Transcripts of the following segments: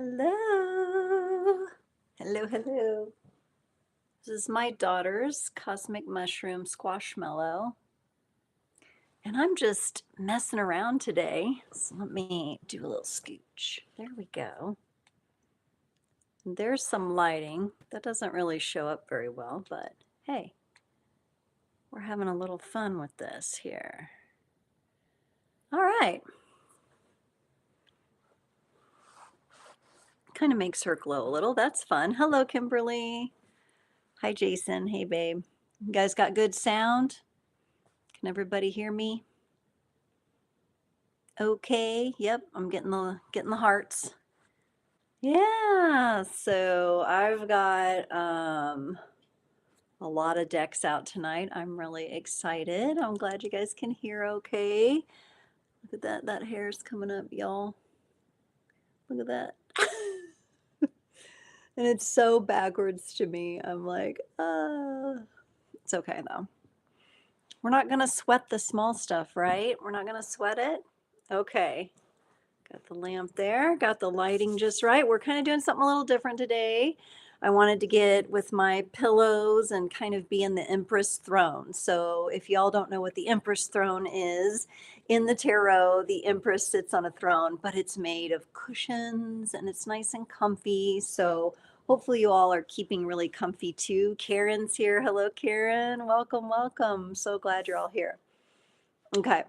Hello. Hello, hello. This is my daughter's cosmic mushroom squashmallow. And I'm just messing around today. So let me do a little scooch. There we go. There's some lighting. That doesn't really show up very well, but hey, we're having a little fun with this here. All right. Kind of makes her glow a little. That's fun. Hello, Kimberly. Hi, Jason. Hey, babe. You guys got good sound? Can everybody hear me? Okay. Yep, I'm getting the hearts. Yeah, so I've got a lot of decks out tonight. I'm really excited. I'm glad you guys can hear okay. Look at that. That hair's coming up, y'all. Look at that. And it's so backwards to me. I'm like, it's okay though. We're not gonna sweat the small stuff, right? We're not gonna sweat it? Okay. Got the lamp there, got the lighting just right. We're kind of doing something a little different today. I wanted to get with my pillows and kind of be in the Empress throne. So if y'all don't know what the Empress throne is, in the tarot, the Empress sits on a throne, but it's made of cushions and it's nice and comfy. So hopefully you all are keeping really comfy too. Karen's here. Hello, Karen. Welcome, welcome. So glad you're all here. Okay.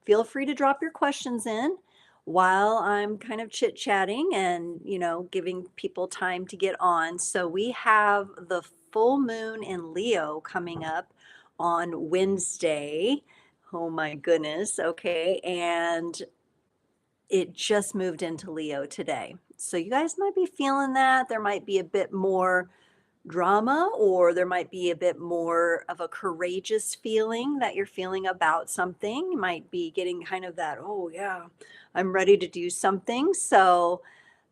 Feel free to drop your questions in while I'm kind of chit chatting and, giving people time to get on. So we have the full moon in Leo coming up on Wednesday. Oh my goodness. Okay. And it just moved into Leo today. So you guys might be feeling that. There might be a bit more drama, or there might be a bit more of a courageous feeling that you're feeling about something. You might be getting kind of that, oh yeah, I'm ready to do something. So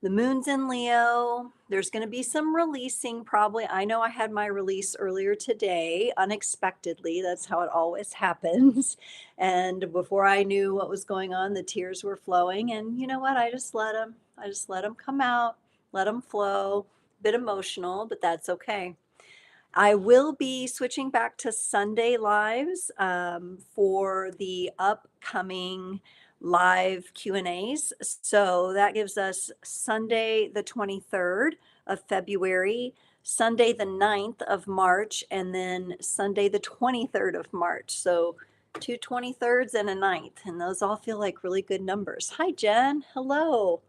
the moon's in Leo. There's going to be some releasing probably. I know I had my release earlier today unexpectedly. That's how it always happens. And before I knew what was going on, the tears were flowing. And you know what? I just let them come out, let them flow. Bit emotional, but that's okay. I will be switching back to Sunday lives for the upcoming live Q&As. So that gives us Sunday the 23rd of February, Sunday the 9th of March, and then Sunday the 23rd of March. So two 23rds and a 9th, and those all feel like really good numbers. Hi, Jen. Hello.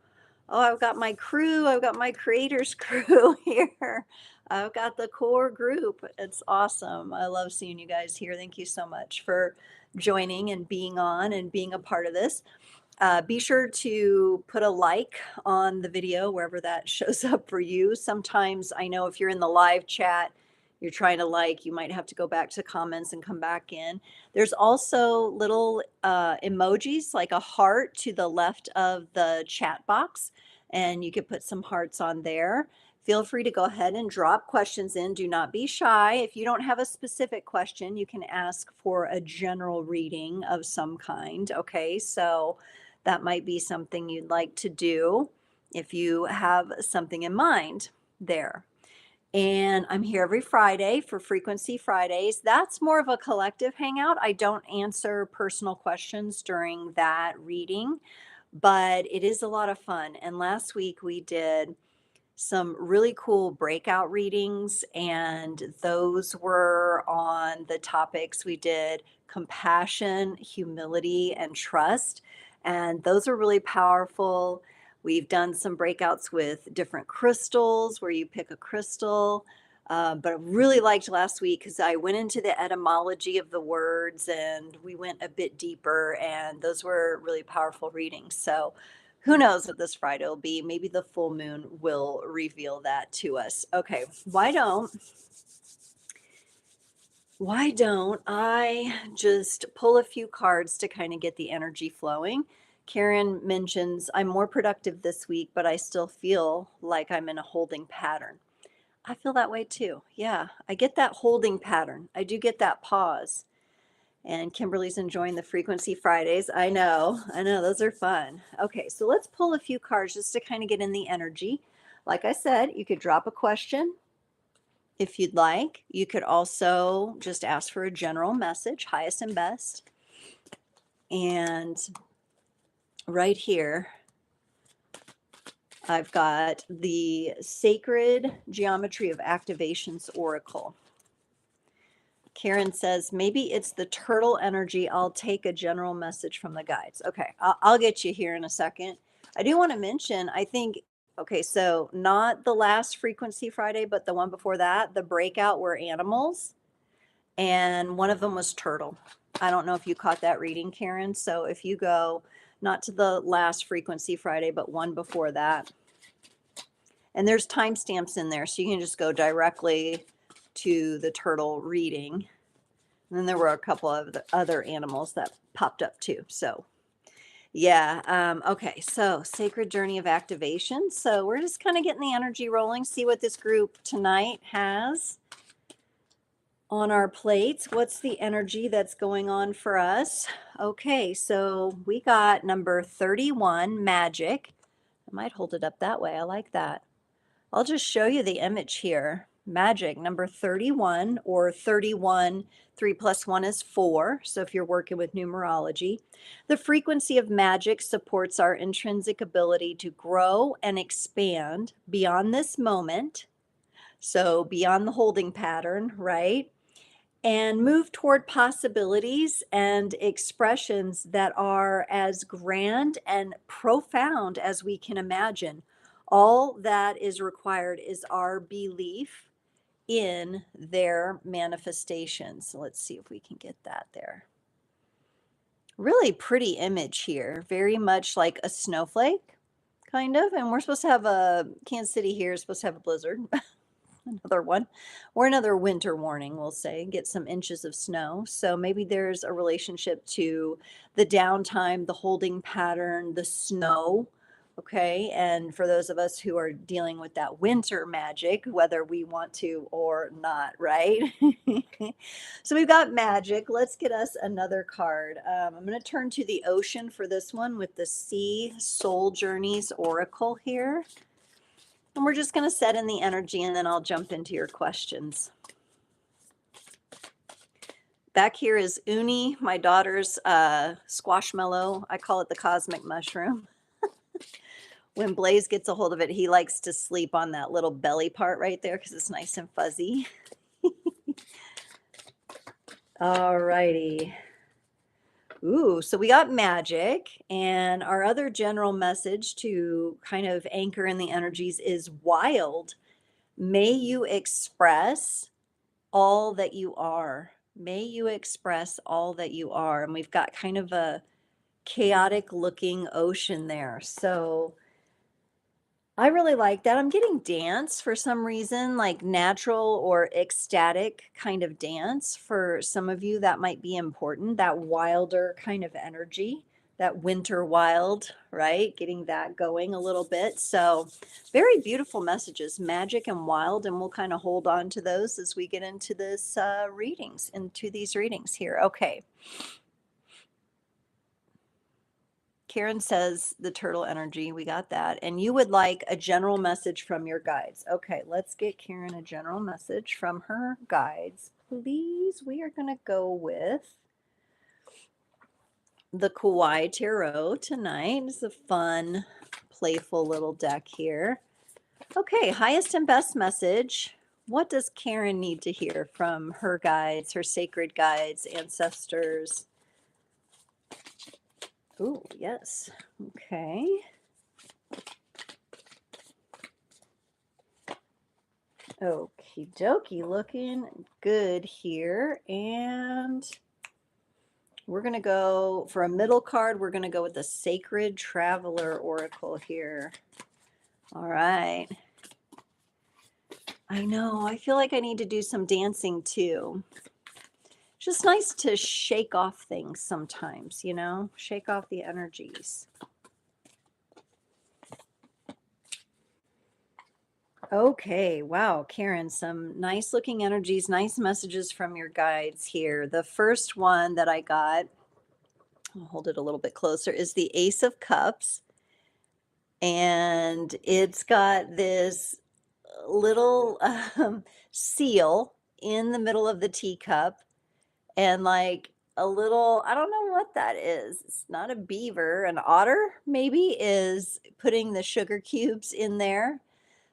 Oh, I've got my crew. I've got my creators crew here. I've got the core group. It's awesome. I love seeing you guys here. Thank you so much for joining and being on and being a part of this. Be sure to put a like on the video wherever that shows up for you. Sometimes I know if you're in the live chat, you're trying to like, you might have to go back to comments and come back in. There's also little emojis like a heart to the left of the chat box, and you could put some hearts on there. Feel free to go ahead and drop questions in. Do not be shy. If you don't have a specific question, you can ask for a general reading of some kind. Okay, so that might be something you'd like to do if you have something in mind there. And I'm here every Friday for Frequency Fridays. That's more of a collective hangout. I don't answer personal questions during that reading, but it is a lot of fun. And last week we did some really cool breakout readings, and those were on the topics we did: compassion, humility, and trust. And those are really powerful. We've done some breakouts with different crystals where you pick a crystal. But I really liked last week because I went into the etymology of the words and we went a bit deeper, and those were really powerful readings. So who knows what this Friday will be? Maybe the full moon will reveal that to us. Okay, why don't I just pull a few cards to kind of get the energy flowing? Karen mentions, I'm more productive this week, but I still feel like I'm in a holding pattern. I feel that way too. Yeah, I get that holding pattern. I do get that pause. And Kimberly's enjoying the Frequency Fridays. I know, those are fun. Okay, so let's pull a few cards just to kind of get in the energy. Like I said, you could drop a question if you'd like. You could also just ask for a general message, highest and best. And right here, I've got the Sacred Geometry of Activations Oracle. Karen says, maybe it's the turtle energy. I'll take a general message from the guides. Okay, I'll get you here in a second. I do want to mention, I think, okay, so not the last Frequency Friday, but the one before that, the breakout were animals, and one of them was turtle. I don't know if you caught that reading, Karen. So if you go not to the last Frequency Friday, but one before that, and there's timestamps in there, so you can just go directly to the turtle reading. And then there were a couple of the other animals that popped up too. So yeah, okay, so Sacred Journey of Activation. So we're just kind of getting the energy rolling, see what this group tonight has on our plates. What's the energy that's going on for us? Okay, so we got number 31, Magic. I might hold it up that way. I like that. I'll just show you the image here. Magic, number 31, or 31, 3 plus 1 is 4. So if you're working with numerology, the frequency of magic supports our intrinsic ability to grow and expand beyond this moment. So beyond the holding pattern, right? And move toward possibilities and expressions that are as grand and profound as we can imagine. All that is required is our belief in their manifestations. So let's see if we can get that there. Really pretty image here, very much like a snowflake, kind of. And we're supposed to have Kansas City here is supposed to have a blizzard. Another one, or another winter warning, we'll say, get some inches of snow. So maybe there's a relationship to the downtime, the holding pattern, the snow. Okay. And for those of us who are dealing with that winter magic, whether we want to or not, right? So we've got magic. Let's get us another card. I'm going to turn to the ocean for this one with the Sea Soul Journeys Oracle here. And we're just going to set in the energy, and then I'll jump into your questions. Back here is Uni, my daughter's squashmallow. I call it the cosmic mushroom. When Blaze gets a hold of it, he likes to sleep on that little belly part right there because it's nice and fuzzy. All righty. Ooh, so we got magic, and our other general message to kind of anchor in the energies is wild. May you express all that you are. May you express all that you are. And we've got kind of a chaotic looking ocean there. So I really like that. I'm getting dance for some reason, like natural or ecstatic kind of dance. For some of you, that might be important, that wilder kind of energy, that winter wild, right? Getting that going a little bit. So very beautiful messages, magic and wild. And we'll kind of hold on to those as we get into this into these readings here. Okay. Karen says the turtle energy, we got that. And you would like a general message from your guides. Okay, let's get Karen a general message from her guides. Please, we are going to go with the Kawaii Tarot tonight. It's a fun, playful little deck here. Okay, highest and best message. What does Karen need to hear from her guides, her sacred guides, ancestors? Oh, yes. Okay. Okie dokie, looking good here. And we're going to go for a middle card. We're going to go with the Sacred Traveler Oracle here. All right. I know. I feel like I need to do some dancing too. Just nice to shake off things sometimes, you know, shake off the energies. Okay, wow, Karen, some nice looking energies, nice messages from your guides here. The first one that I got, I'll hold it a little bit closer, is the Ace of Cups. And it's got this little seal in the middle of the teacup, and like a little, I don't know what that is. It's not a beaver, an otter maybe is putting the sugar cubes in there.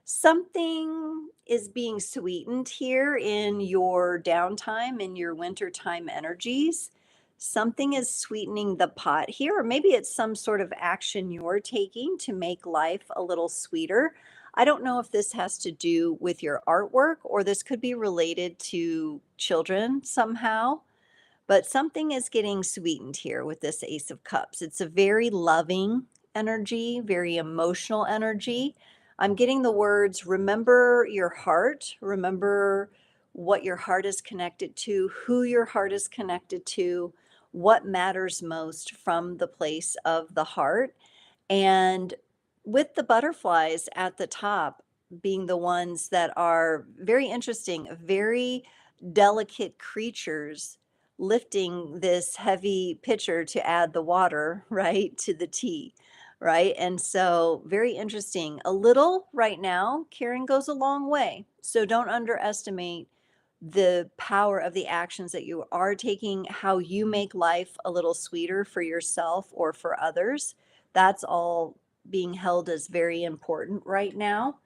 Something is being sweetened here in your downtime, in your wintertime energies. Something is sweetening the pot here, or maybe it's some sort of action you're taking to make life a little sweeter. I don't know if this has to do with your artwork or this could be related to children somehow, but something is getting sweetened here with this Ace of Cups. It's a very loving energy, very emotional energy. I'm getting the words, remember your heart, remember what your heart is connected to, who your heart is connected to, what matters most from the place of the heart. And with the butterflies at the top being the ones that are very interesting, very delicate creatures lifting this heavy pitcher to add the water, right, to the tea, right? And so, very interesting. A little right now, Karen goes a long way. So, don't underestimate the power of the actions that you are taking, how you make life a little sweeter for yourself or for others. That's all being held as very important right now.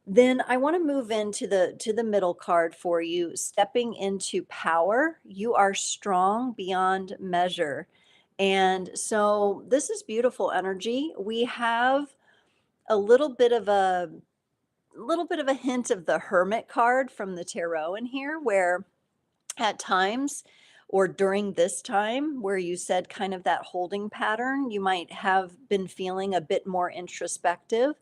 Then I want to move into the middle card for you, stepping into power. You are strong beyond measure. And so this is beautiful energy. We have a little bit of a hint of the hermit card from the tarot in here, where at times or during this time where you said kind of that holding pattern, you might have been feeling a bit more introspective,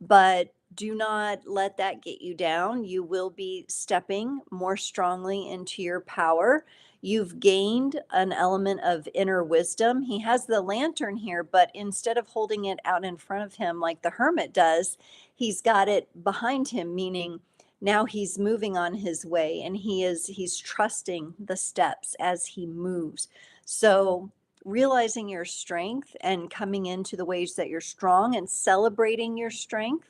but do not let that get you down. You will be stepping more strongly into your power. You've gained an element of inner wisdom. He has the lantern here, but instead of holding it out in front of him like the hermit does, he's got it behind him, meaning now he's moving on his way and he's trusting the steps as he moves. So realizing your strength and coming into the ways that you're strong and celebrating your strength.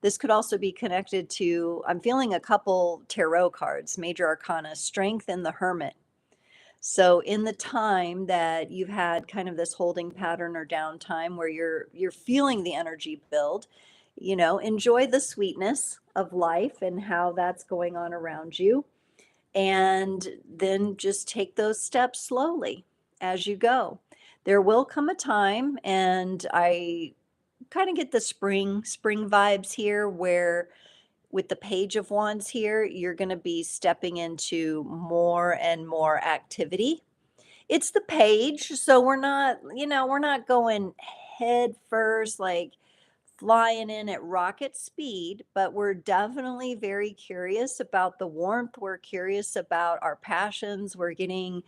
This could also be connected to, I'm feeling a couple tarot cards, major arcana, strength and the hermit. So in the time that you've had kind of this holding pattern or downtime where you're feeling the energy build, enjoy the sweetness of life and how that's going on around you. And then just take those steps slowly as you go. There will come a time, and I kind of get the spring vibes here where with the Page of Wands here, you're going to be stepping into more and more activity. It's the page, so we're not going head first, like flying in at rocket speed, but we're definitely very curious about the warmth. We're curious about our passions. We're getting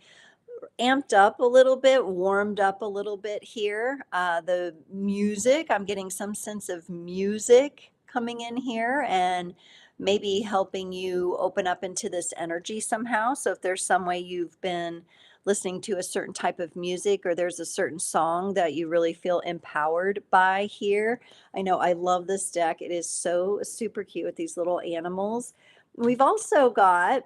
amped up a little bit, warmed up a little bit here. The music, I'm getting some sense of music coming in here and maybe helping you open up into this energy somehow. So if there's some way you've been listening to a certain type of music or there's a certain song that you really feel empowered by here. I know I love this deck. It is so super cute with these little animals. We've also got,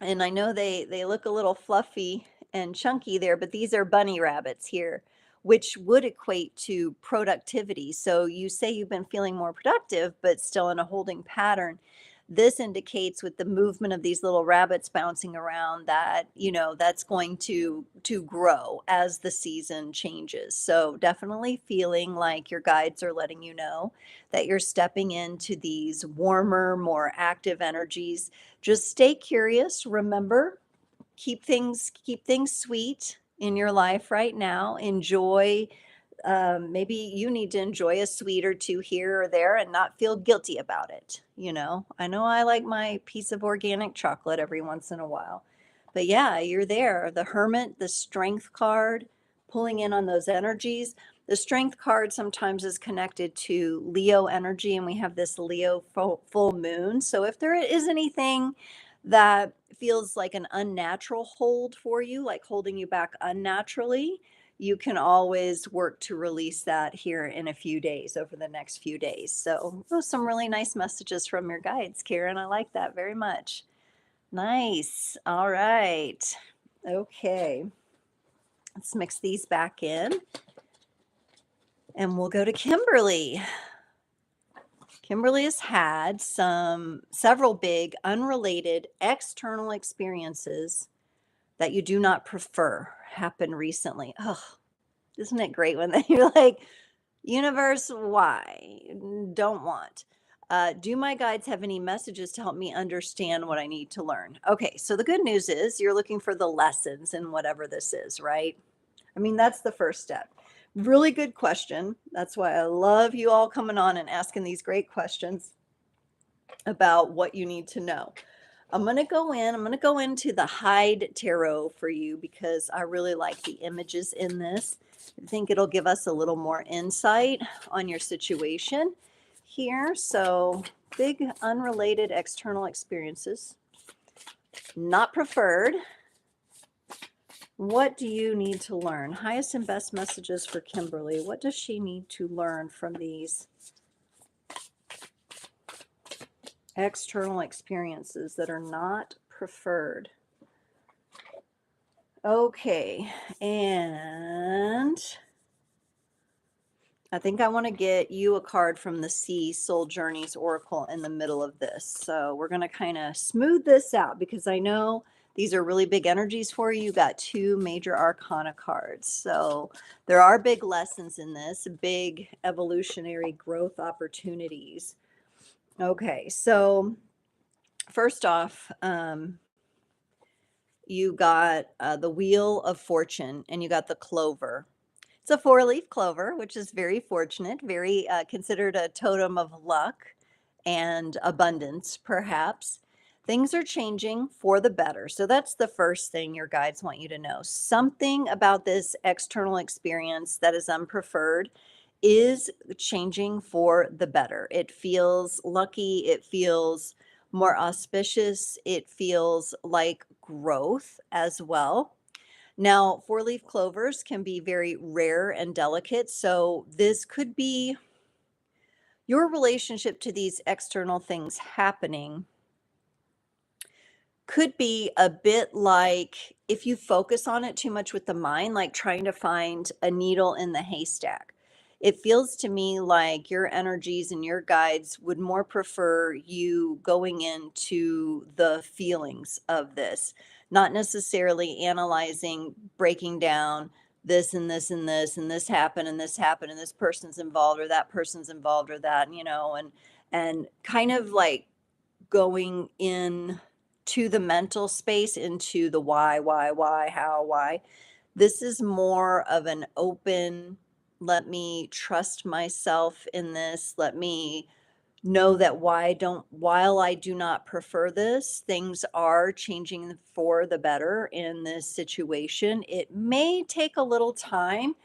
and I know they look a little fluffy and chunky there, but these are bunny rabbits here, which would equate to productivity. So you say you've been feeling more productive, but still in a holding pattern. This indicates with the movement of these little rabbits bouncing around that, that's going to grow as the season changes. So definitely feeling like your guides are letting you know that you're stepping into these warmer, more active energies. Just stay curious. Remember, keep things sweet in your life right now. Enjoy, maybe you need to enjoy a sweet or two here or there and not feel guilty about it. I know I like my piece of organic chocolate every once in a while, but yeah, you're there. The hermit, the strength card, pulling in on those energies. The Strength card sometimes is connected to Leo energy, and we have this Leo full moon. So if there is anything that feels like an unnatural hold for you, like holding you back unnaturally, you can always work to release that here in a few days, over the next few days. So, those some really nice messages from your guides, Karen. I like that very much. Nice. All right. Okay. Let's mix these back in and we'll go to Kimberly. Kimberly has had several big unrelated external experiences that you do not prefer happen recently. Oh, isn't it great when you're like, universe, why? Don't want. Do my guides have any messages to help me understand what I need to learn? Okay, so the good news is you're looking for the lessons in whatever this is, right? I mean, that's the first step. Really good question. That's why I love you all coming on and asking these great questions about what you need to know. I'm going to go into the Hide Tarot for you because I really like the images in this. I think it'll give us a little more insight on your situation here. So, big unrelated external experiences, not preferred. What do you need to learn? Highest and best messages for Kimberly. What does she need to learn from these external experiences that are not preferred? Okay, and I think I want to get you a card from the Sea Soul Journeys Oracle in the middle of this. So we're going to kind of smooth this out because I know these are really big energies for you. You got two major arcana cards. So there are big lessons in this, big evolutionary growth opportunities. Okay, so first off, you got the Wheel of Fortune and you got the clover. It's a 4-leaf clover, which is very fortunate, very considered a totem of luck and abundance, perhaps. Things are changing for the better. So that's the first thing your guides want you to know. Something about this external experience that is unpreferred is changing for the better. It feels lucky. It feels more auspicious. It feels like growth as well. Now, 4-leaf clovers can be very rare and delicate. So this could be your relationship to these external things happening could be a bit like if you focus on it too much with the mind, like trying to find a needle in the haystack. It feels to me like your energies and your guides would more prefer you going into the feelings of this, not necessarily analyzing, breaking down this and this and this and this happened and this happened and this person's involved or that person's involved or that, and kind of like going in to the mental space into the why, how, why. This is more of an open, let me trust myself in this. Let me know that while I do not prefer this, things are changing for the better in this situation. It may take a little time.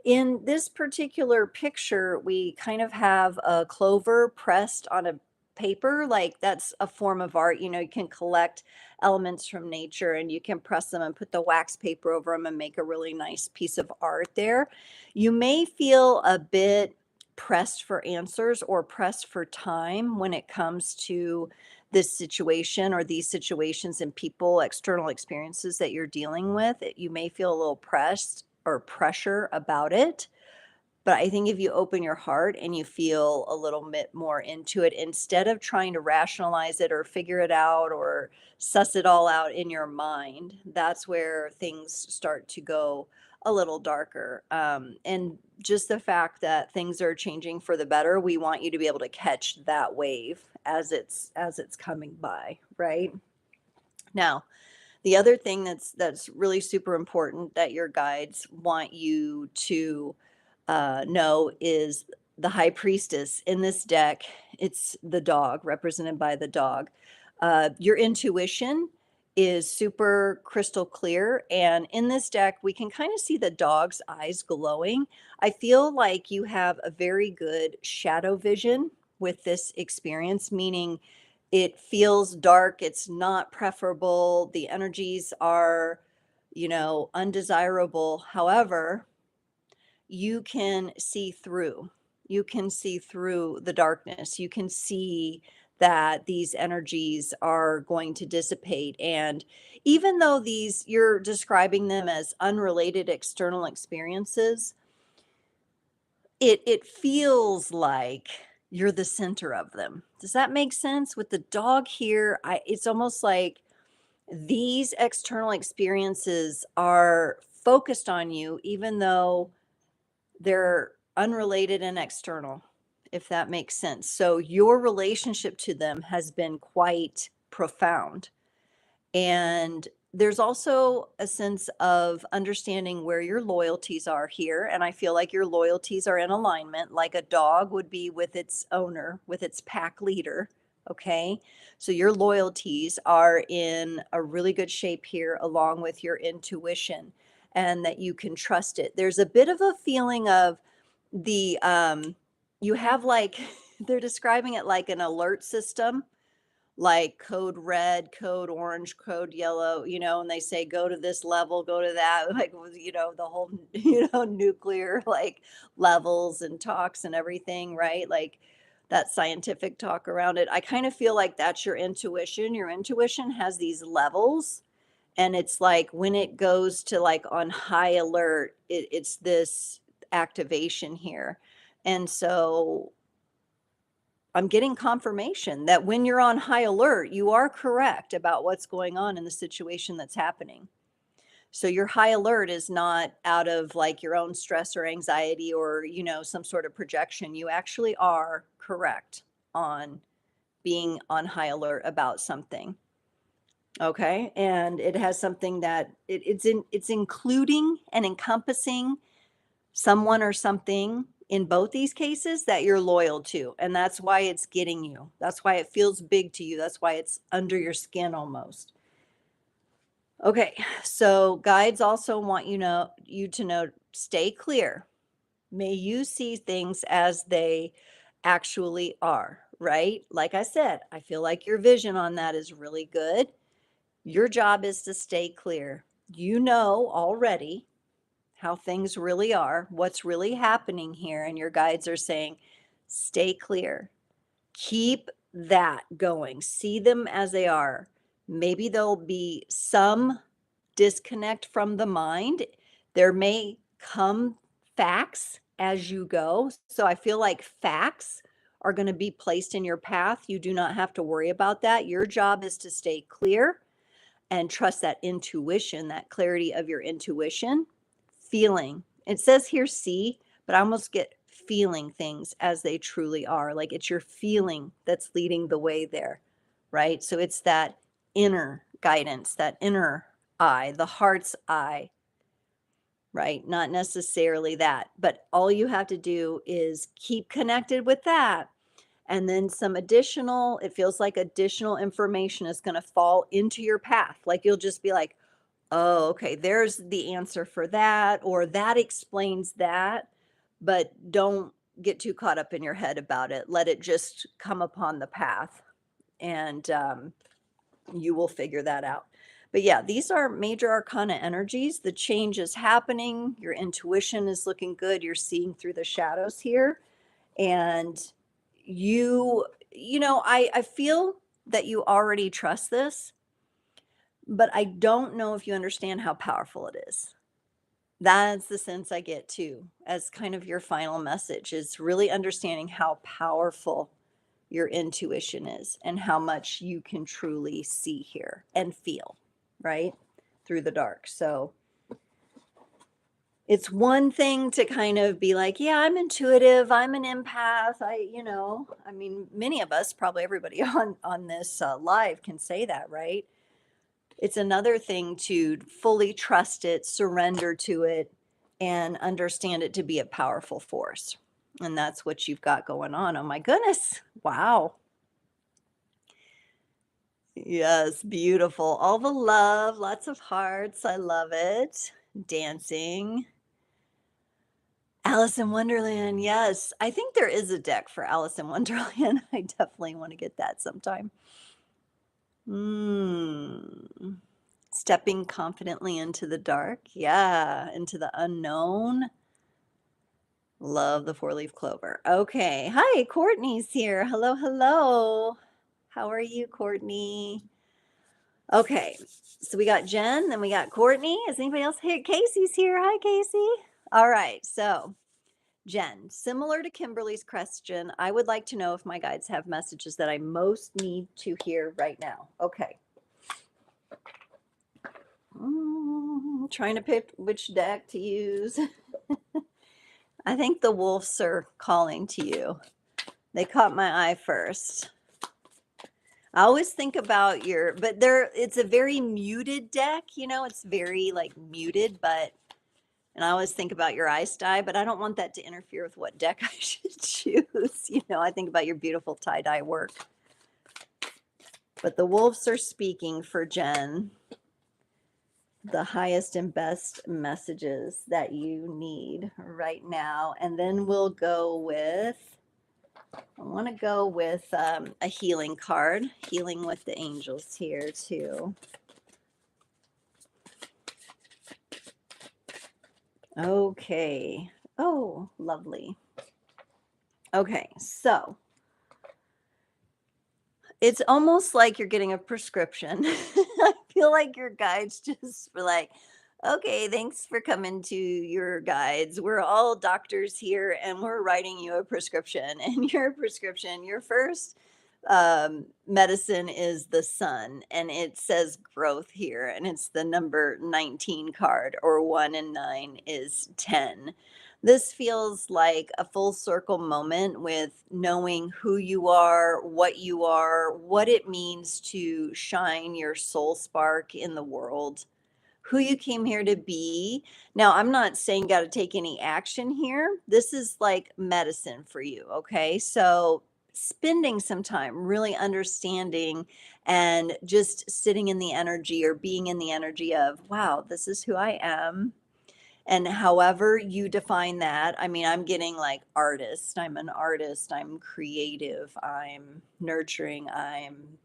In this particular picture, we kind of have a clover pressed on a paper. Like that's a form of art. You can collect elements from nature and you can press them and put the wax paper over them and make a really nice piece of art there. You may feel a bit pressed for answers or pressed for time when it comes to this situation or these situations and people, external experiences that you're dealing with. You may feel a little pressed or pressure about it. But I think if you open your heart and you feel a little bit more into it, instead of trying to rationalize it or figure it out or suss it all out in your mind, that's where things start to go a little darker. And just the fact that things are changing for the better, we want you to be able to catch that wave as it's coming by, right? Now, the other thing that's really super important that your guides want you to know is the High Priestess in this deck. It's the dog, represented by the dog. Your intuition is super crystal clear. And in this deck, we can kind of see the dog's eyes glowing. I feel like you have a very good shadow vision with this experience, meaning it feels dark, it's not preferable, the energies are, undesirable. However, you can see through. You can see through the darkness. You can see that these energies are going to dissipate. And even though you're describing them as unrelated external experiences, it feels like you're the center of them. Does that make sense? With the dog here, it's almost like these external experiences are focused on you, even though they're unrelated and external, if that makes sense. So your relationship to them has been quite profound. And there's also a sense of understanding where your loyalties are here. And I feel like your loyalties are in alignment, like a dog would be with its owner, with its pack leader. Okay. So your loyalties are in a really good shape here, along with your intuition, and that you can trust it. There's a bit of a feeling of you have like, they're describing it like an alert system, like code red, code orange, code yellow, and they say go to this level, go to that, like, the whole, nuclear like levels and talks and everything, right? Like that scientific talk around it. I kind of feel like that's your intuition. Your intuition has these levels, and it's like when it goes to like on high alert, it's this activation here. And so I'm getting confirmation that when you're on high alert, you are correct about what's going on in the situation that's happening. So your high alert is not out of like your own stress or anxiety or, some sort of projection. You actually are correct on being on high alert about something. Okay. And it has something that it's including and encompassing someone or something in both these cases that you're loyal to. And that's why it's getting you. That's why it feels big to you. That's why it's under your skin almost. Okay. So guides also want you to know, stay clear. May you see things as they actually are, right? Like I said, I feel like your vision on that is really good. Your job is to stay clear. You know already how things really are, what's really happening here. And your guides are saying, stay clear, keep that going, see them as they are. Maybe there'll be some disconnect from the mind. There may come facts as you go. So I feel like facts are going to be placed in your path. You do not have to worry about that. Your job is to stay clear and trust that intuition, that clarity of your intuition, feeling. It says here, see, but I almost get feeling things as they truly are. Like it's your feeling that's leading the way there, right? So it's that inner guidance, that inner eye, the heart's eye, right? Not necessarily that, but all you have to do is keep connected with that. And then some additional, it feels like additional information is going to fall into your path. Like you'll just be like, oh, okay, there's the answer for that, or that explains that. But don't get too caught up in your head about it. Let it just come upon the path, and you will figure that out. But yeah, these are major arcana energies. The change is happening. Your intuition is looking good. You're seeing through the shadows here. And I feel that you already trust this, but I don't know if you understand how powerful it is. That's the sense I get too, as kind of your final message, is really understanding how powerful your intuition is and how much you can truly see here and feel, right? Through the dark. So it's one thing to kind of be like, yeah, I'm intuitive, I'm an empath. I mean, many of us, probably everybody on this live can say that, right? It's another thing to fully trust it, surrender to it, and understand it to be a powerful force. And that's what you've got going on. Oh my goodness. Wow. Yes, beautiful. All the love, lots of hearts. I love it. Dancing. Alice in Wonderland. Yes. I think there is a deck for Alice in Wonderland. I definitely want to get that sometime. Mm. Stepping confidently into the dark. Yeah, into the unknown. Love the four-leaf clover. Okay. Hi, Courtney's here. Hello, hello. How are you, Courtney? Okay. So we got Jen, then we got Courtney. Is anybody else here? Casey's here. Hi, Casey. All right. So, Jen, similar to Kimberly's question, I would like to know if my guides have messages that I most need to hear right now. Okay. Trying to pick which deck to use. I think the wolves are calling to you. They caught my eye first. I always think about but it's a very muted deck, it's very like muted, and I always think about your eye style, but I don't want that to interfere with what deck I should choose. I think about your beautiful tie-dye work. But the wolves are speaking for Jen. The highest and best messages that you need right now. And then we'll go with, I want to go with a healing card, healing with the angels here too. Okay. Oh, lovely. Okay, so it's almost like you're getting a prescription. I feel like your guides just were like, okay, thanks for coming to your guides. We're all doctors here and we're writing you a prescription. And your prescription, your first medicine is the sun, and it says growth here, and it's the number 19 card, or 1 and 9 is 10. This feels like a full circle moment with knowing who you are, what it means to shine your soul spark in the world, who you came here to be. Now, I'm not saying got to take any action here. This is like medicine for you. Okay. So, spending some time really understanding and just sitting in the energy or being in the energy of, wow, this is who I am. And however you define that, I mean, I'm getting like artist, I'm an artist, I'm creative, I'm nurturing, I'm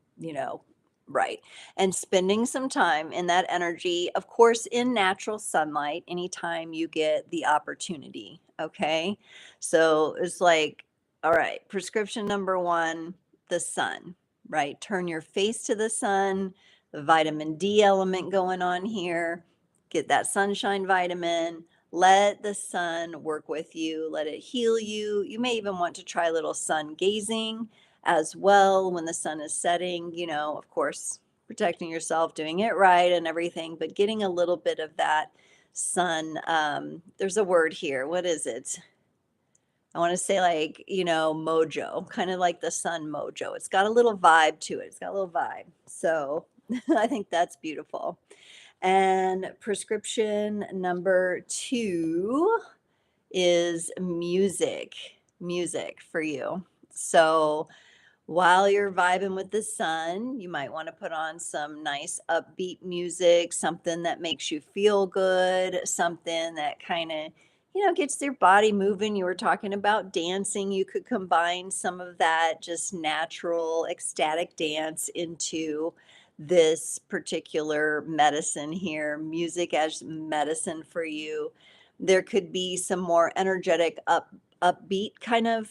right. And spending some time in that energy, of course, in natural sunlight, anytime you get the opportunity. Okay. So it's like, all right, prescription number one, the sun, right? Turn your face to the sun, the vitamin D element going on here, get that sunshine vitamin. Let the sun work with you. Let it heal you. You may even want to try a little sun gazing as well when the sun is setting, of course, protecting yourself, doing it right and everything, but getting a little bit of that sun. There's a word here. What is it? I want to say like, mojo, kind of like the sun mojo. It's got a little vibe to it. It's got a little vibe. So I think that's beautiful. And prescription number 2 is music for you. So while you're vibing with the sun, you might want to put on some nice upbeat music, something that makes you feel good, something that kind of, gets your body moving. You were talking about dancing. You could combine some of that just natural, ecstatic dance into this particular medicine here, music as medicine for you. There could be some more energetic, upbeat kind of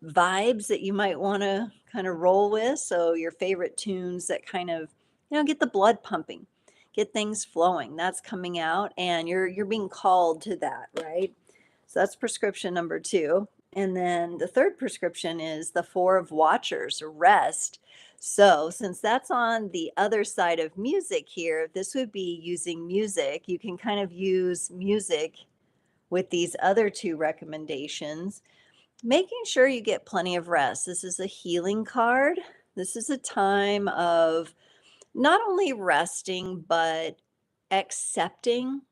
vibes that you might want to kind of roll with. So your favorite tunes that kind of, get the blood pumping, get things flowing. That's coming out, and you're being called to that, right? So that's prescription number 2. And then the third prescription is the 4 of Watchers, rest. So since that's on the other side of music here, this would be using music. You can kind of use music with these other 2 recommendations, making sure you get plenty of rest. This is a healing card. This is a time of not only resting, but accepting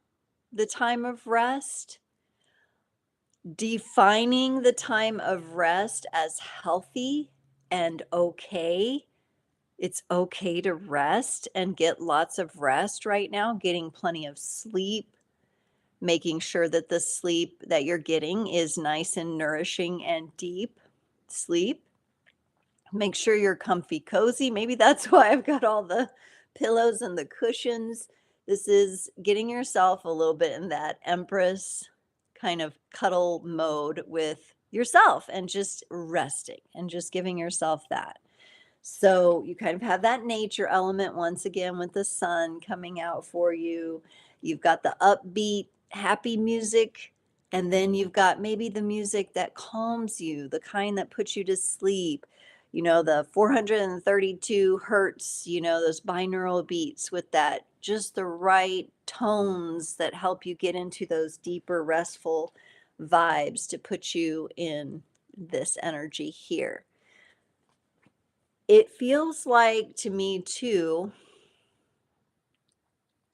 the time of rest, defining the time of rest as healthy and okay, It's okay to rest and get lots of rest right now, getting plenty of sleep, making sure that the sleep that you're getting is nice and nourishing and deep sleep. Make sure you're comfy cozy. Maybe that's why I've got all the pillows and the cushions. This is getting yourself a little bit in that empress kind of cuddle mode with yourself and just resting and just giving yourself that. So you kind of have that nature element once again with the sun coming out for you. You've got the upbeat, happy music, and then you've got maybe the music that calms you, the kind that puts you to sleep. The 432 hertz, those binaural beats with that, just the right tones that help you get into those deeper, restful vibes to put you in this energy here. It feels like to me too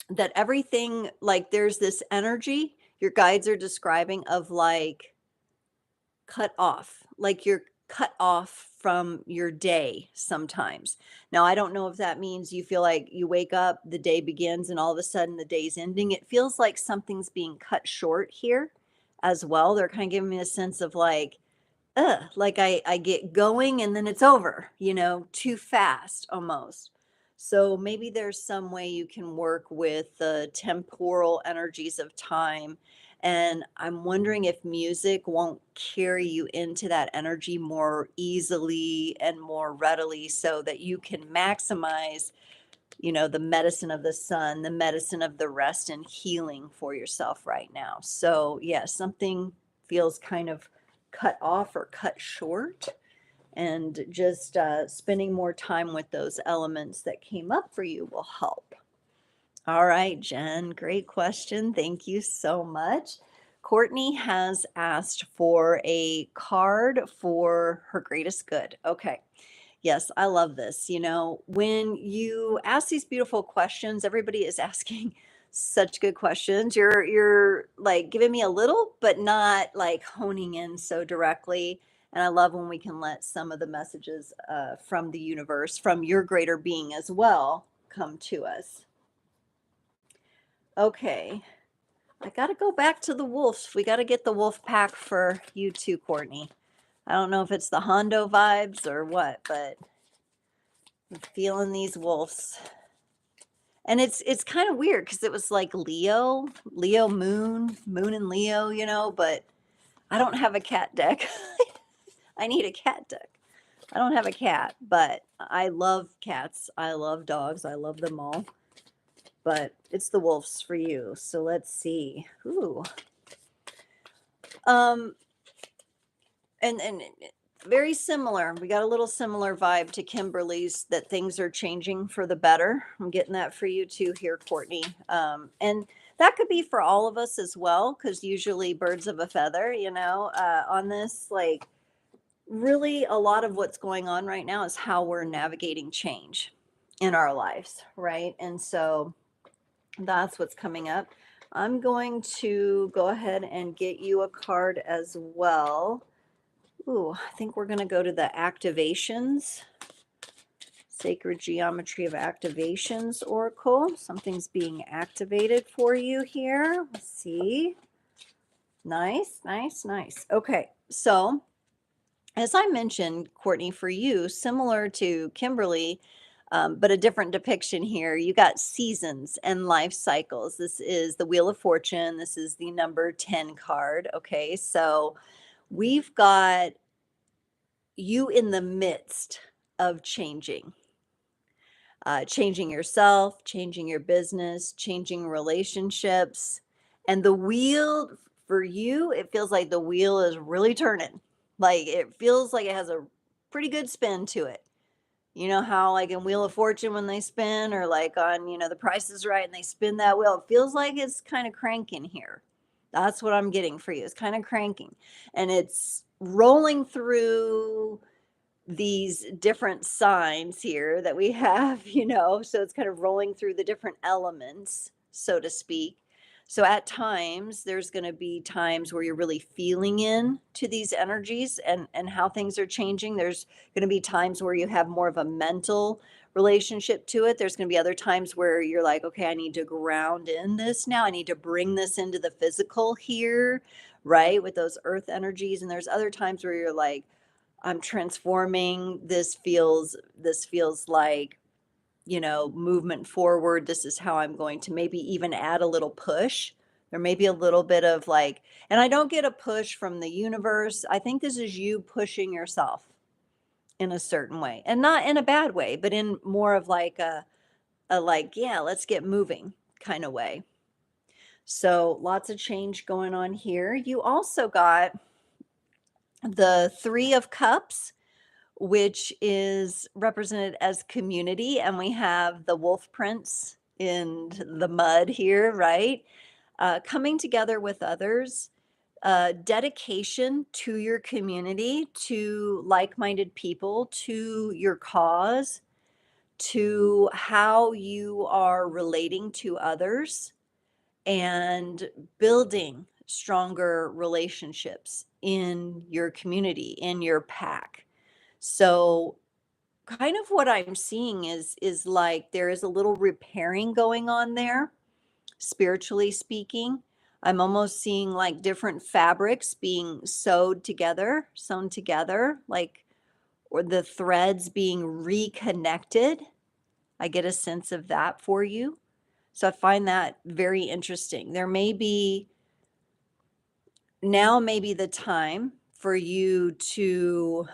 that everything, like there's this energy your guides are describing of like cut off, like you're cut off from your day sometimes. Now, I don't know if that means you feel like you wake up, the day begins, and all of a sudden the day's ending. It feels like something's being cut short here as well. They're kind of giving me a sense of like I get going and then it's over, too fast almost. So maybe there's some way you can work with the temporal energies of time. And I'm wondering if music won't carry you into that energy more easily and more readily so that you can maximize, the medicine of the sun, the medicine of the rest and healing for yourself right now. So, yeah, something feels kind of cut off or cut short, and just spending more time with those elements that came up for you will help. All right, Jen, great question. Thank you so much. Courtney has asked for a card for her greatest good. Okay. Yes, I love this. When you ask these beautiful questions, everybody is asking such good questions. You're like giving me a little, but not like honing in so directly. And I love when we can let some of the messages from the universe, from your greater being as well, come to us. Okay, I got to go back to the wolves. We got to get the wolf pack for you too, Courtney. I don't know if it's the Hondo vibes or what, but I'm feeling these wolves. And it's kind of weird because it was like Leo moon and Leo, but I don't have a cat deck. I need a cat deck. I don't have a cat, but I love cats. I love dogs. I love them all. But it's the wolves for you. So let's see. Ooh. Um and very similar. We got a little similar vibe to Kimberly's, that things are changing for the better. I'm getting that for you too here, Courtney. And that could be for all of us as well, because usually birds of a feather, on this, like really a lot of what's going on right now is how we're navigating change in our lives, right? And so that's what's coming up. I'm going to go ahead and get you a card as well. Ooh, I think we're going to go to the activations, Sacred Geometry of Activations Oracle. Something's being activated for you here. Let's see. Nice, nice, nice. Okay, so as I mentioned, Courtney, for you, similar to Kimberly, but a different depiction here, you got seasons and life cycles. This is the Wheel of Fortune. This is the number 10 card. Okay, so we've got you in the midst of changing yourself, changing your business, changing relationships. And the wheel for you, it feels like the wheel is really turning. Like it feels like it has a pretty good spin to it. You know how like in Wheel of Fortune when they spin, or like on, The Price is Right and they spin that wheel, it feels like it's kind of cranking here. That's what I'm getting for you. It's kind of cranking. And it's rolling through these different signs here that we have, so it's kind of rolling through the different elements, so to speak. So at times, there's going to be times where you're really feeling in to these energies and how things are changing. There's going to be times where you have more of a mental relationship to it. There's going to be other times where you're like, okay, I need to ground in this now. I need to bring this into the physical here, right? With those earth energies. And there's other times where you're like, I'm transforming. This feels like, movement forward. This is how I'm going to maybe even add a little push. There may be a little bit of like, and I don't get a push from the universe. I think this is you pushing yourself in a certain way, and not in a bad way, but in more of like a like, yeah, let's get moving kind of way. So lots of change going on here. You also got the 3 of Cups, which is represented as community. And we have the wolf prints in the mud here, right? Coming together with others, dedication to your community, to like minded people, to your cause, to how you are relating to others, and building stronger relationships in your community, in your pack. So kind of what I'm seeing is like there is a little repairing going on there, spiritually speaking. I'm almost seeing like different fabrics being sewn together, like, or the threads being reconnected. I get a sense of that for you. So I find that very interesting. There may be now, maybe the time for you to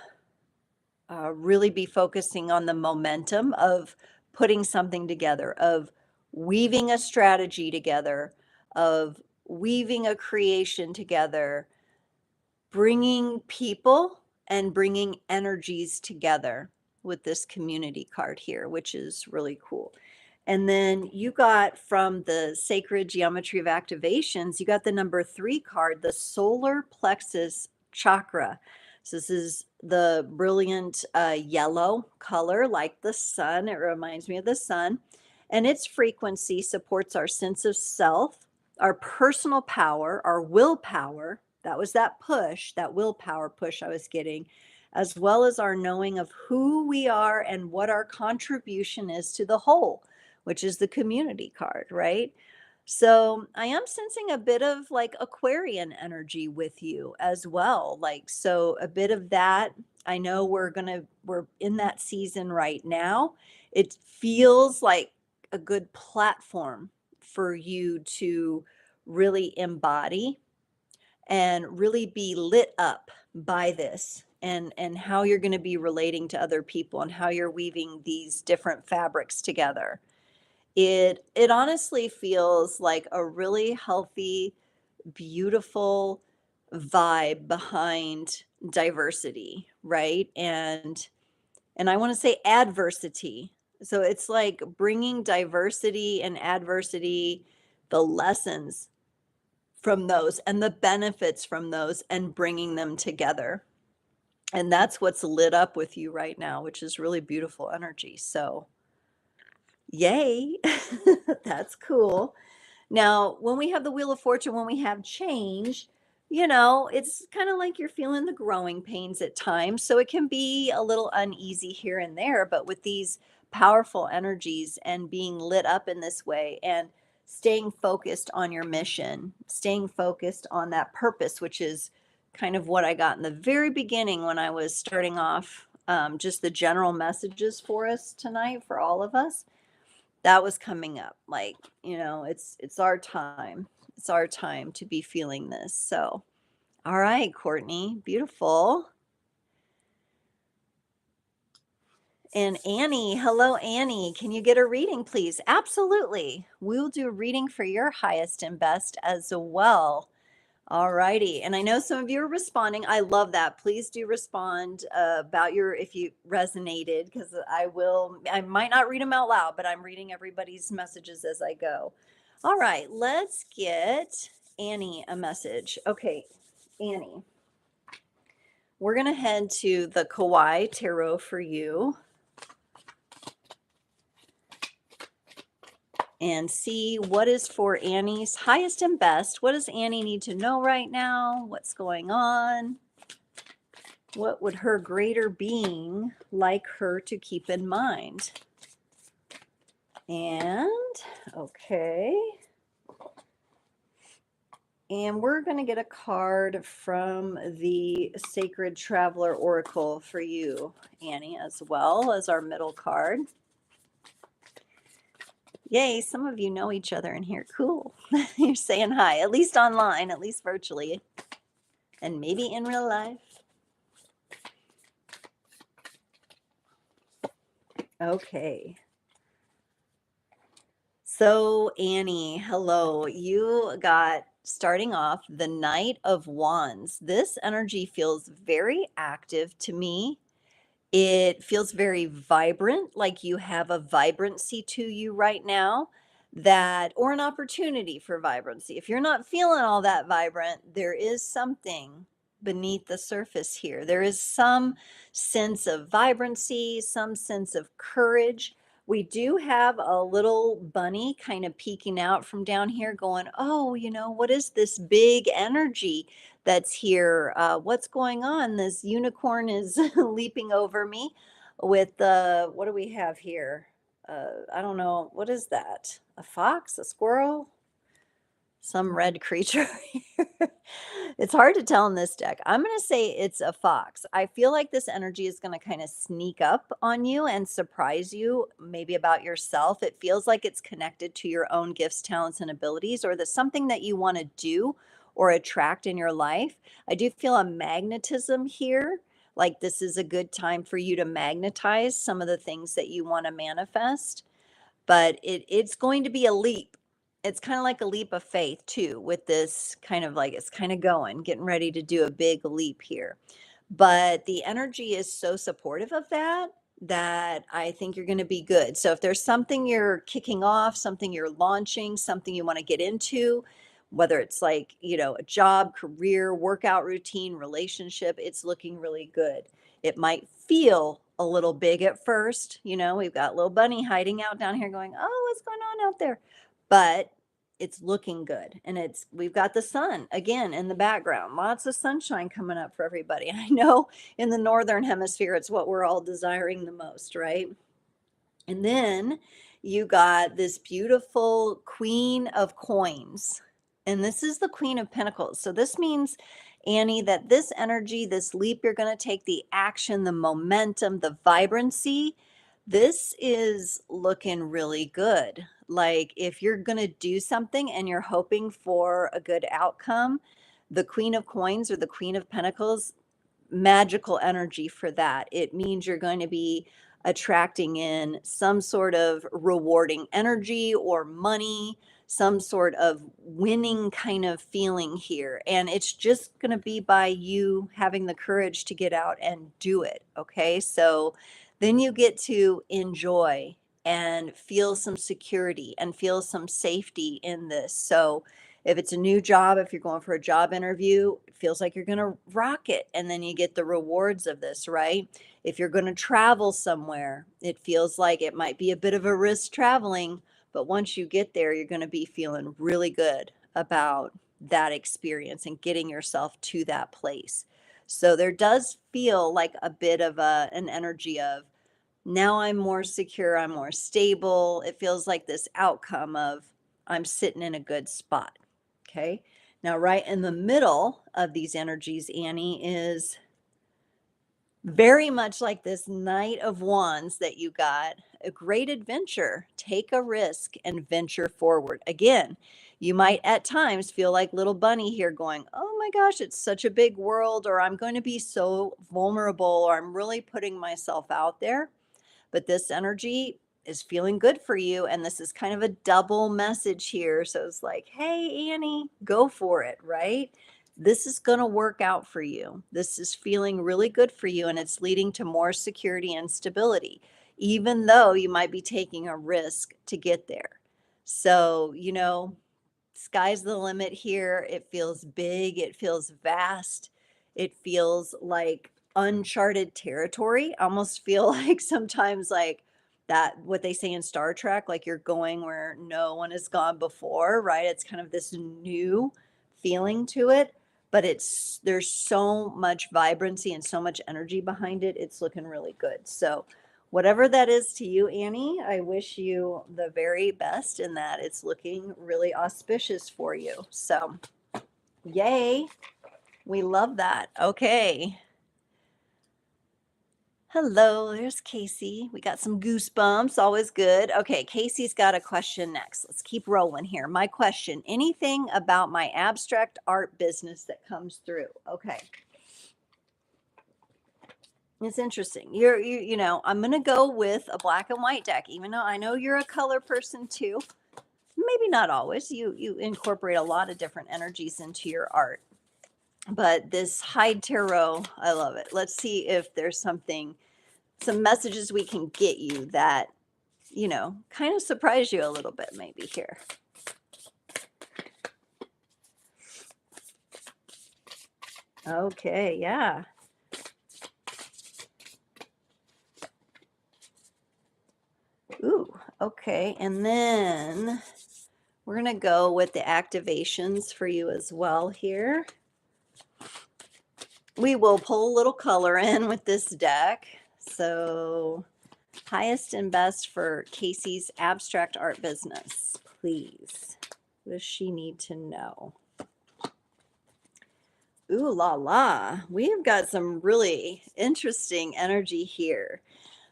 really be focusing on the momentum of putting something together, of weaving a strategy together, of weaving a creation together, bringing people and bringing energies together with this community card here, which is really cool. And then you got from the Sacred Geometry of Activations, you got the number 3 card, the Solar Plexus Chakra. So this is the brilliant yellow color, like the sun. It reminds me of the sun. And its frequency supports our sense of self, our personal power, our willpower. That was that push, that willpower push I was getting, as well as our knowing of who we are and what our contribution is to the whole, which is the community card, right? So I am sensing a bit of like Aquarian energy with you as well. Like, so a bit of that. I know we're in that season right now. It feels like a good platform for you to really embody and really be lit up by this, and how you're going to be relating to other people and how you're weaving these different fabrics together. It honestly feels like a really healthy, beautiful vibe behind diversity, right? And I want to say adversity. So it's like bringing diversity and adversity, the lessons from those and the benefits from those, and bringing them together. And that's what's lit up with you right now, which is really beautiful energy. So yay. That's cool. Now, when we have the Wheel of Fortune, when we have change, it's kind of like you're feeling the growing pains at times. So it can be a little uneasy here and there, but with these powerful energies and being lit up in this way and staying focused on your mission, staying focused on that purpose, which is kind of what I got in the very beginning when I was starting off, just the general messages for us tonight, for all of us. That was coming up, like, it's our time. It's our time to be feeling this. So, all right, Courtney, beautiful. And Annie, hello, Annie. Can you get a reading, please? Absolutely. We'll do a reading for your highest and best as well. All righty. And I know some of you are responding. I love that. Please do respond about if you resonated, because I might not read them out loud, but I'm reading everybody's messages as I go. All right. Let's get Annie a message. Okay, Annie, we're going to head to the Kauai Tarot for you and see what is for Annie's highest and best. What does Annie need to know right now? What's going on? What would her greater being like her to keep in mind? And okay. And we're going to get a card from the Sacred Traveler Oracle for you, Annie, as well as our middle card. Yay, some of you know each other in here. Cool. You're saying hi, at least online, at least virtually, and maybe in real life. Okay. So, Annie, hello. You got starting off the Knight of Wands. This energy feels very active to me. It feels very vibrant, like you have a vibrancy to you right now, that or an opportunity for vibrancy. If you're not feeling all that vibrant, there is something beneath the surface here. There is some sense of vibrancy, some sense of courage. We do have a little bunny kind of peeking out from down here going, "Oh, what is this big energy that's here? What's going on?" This unicorn is leaping over me with what do we have here? I don't know. What is that? A fox? A squirrel? Some red creature. It's hard to tell in this deck. I'm going to say it's a fox. I feel like this energy is going to kind of sneak up on you and surprise you, maybe about yourself. It feels like it's connected to your own gifts, talents, and abilities, or that's something that you want to do or attract in your life. I do feel a magnetism here. Like this is a good time for you to magnetize some of the things that you want to manifest, but it's going to be a leap. It's kind of like a leap of faith too, with this kind of like it's kind of getting ready to do a big leap here. But the energy is so supportive of that I think you're going to be good. So if there's something you're kicking off, something you're launching, something you want to get into, whether it's like, a job, career, workout routine, relationship, it's looking really good. It might feel a little big at first. We've got little bunny hiding out down here going, "Oh, what's going on out there?" But it's looking good. And we've got the sun again in the background. Lots of sunshine coming up for everybody. And I know in the northern hemisphere, it's what we're all desiring the most, right? And then you got this beautiful Queen of Coins. And this is the Queen of Pentacles. So this means, Annie, that this energy, this leap you're going to take, the action, the momentum, the vibrancy, this is looking really good. Like if you're going to do something and you're hoping for a good outcome, the Queen of Coins or the Queen of Pentacles, magical energy for that. It means you're going to be attracting in some sort of rewarding energy or money, some sort of winning kind of feeling here. And it's just going to be by you having the courage to get out and do it. Okay. So then you get to enjoy and feel some security and feel some safety in this. So if it's a new job, if you're going for a job interview, it feels like you're going to rock it. And then you get the rewards of this, right? If you're going to travel somewhere, it feels like it might be a bit of a risk traveling, but once you get there, you're going to be feeling really good about that experience and getting yourself to that place. So there does feel like a bit of an energy of now I'm more secure, I'm more stable. It feels like this outcome of I'm sitting in a good spot. Okay. Now, right in the middle of these energies, Annie, is very much like this Knight of Wands that you got, a great adventure. Take a risk and venture forward. Again, you might at times feel like little bunny here going, "Oh my gosh, it's such a big world," or "I'm going to be so vulnerable," or "I'm really putting myself out there." But this energy is feeling good for you. And this is kind of a double message here. So it's like, hey, Annie, go for it, right? This is going to work out for you. This is feeling really good for you. And it's leading to more security and stability, even though you might be taking a risk to get there. So, sky's the limit here. It feels big, it feels vast, it feels like uncharted territory. I almost feel like sometimes like that what they say in Star Trek, like you're going where no one has gone before, right? It's kind of this new feeling to it, but there's so much vibrancy and so much energy behind it. It's looking really good. So Whatever that is to you, Annie, I wish you the very best in that. It's looking really auspicious for you. So, yay. We love that. Okay. Hello, there's Casey. We got some goosebumps, always good. Okay, Casey's got a question next. Let's keep rolling here. My question, anything about my abstract art business that comes through? Okay. It's interesting. You know, I'm going to go with a black and white deck even though I know you're a color person too. Maybe not always. You incorporate a lot of different energies into your art. But this Hyde Tarot, I love it. Let's see if there's some messages we can get you that, you know, kind of surprise you a little bit maybe here. Okay, yeah. Ooh, okay. And then we're going to go with the activations for you as well here. We will pull a little color in with this deck. So, highest and best for Casey's abstract art business, please. What does she need to know? Ooh la la. We've got some really interesting energy here.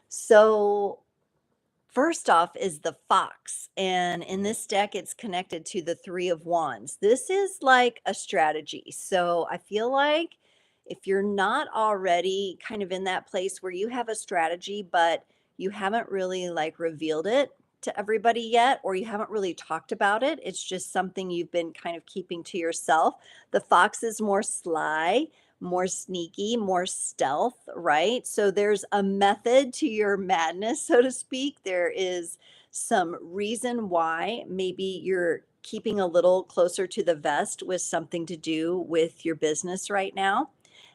So, first off is the fox. And in this deck, it's connected to the Three of Wands. This is like a strategy. So I feel like if you're not already kind of in that place where you have a strategy, but you haven't really like revealed it to everybody yet, or you haven't really talked about it, it's just something you've been kind of keeping to yourself. The fox is more sly, more sneaky, more stealth, right? So there's a method to your madness, so to speak. There is some reason why maybe you're keeping a little closer to the vest with something to do with your business right now.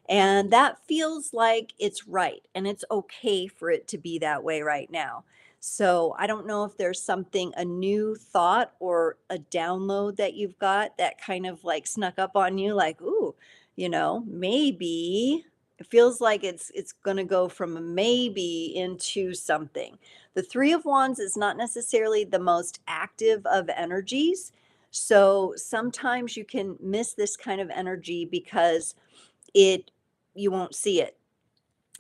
And that feels like it's right. And it's okay for it to be that way right now. So I don't know if there's something, a new thought or a download that you've got that kind of like snuck up on you, like, ooh, you know, maybe it feels like it's going to go from a maybe into something. The Three of Wands is not necessarily the most active of energies. So sometimes you can miss this kind of energy because it you won't see it.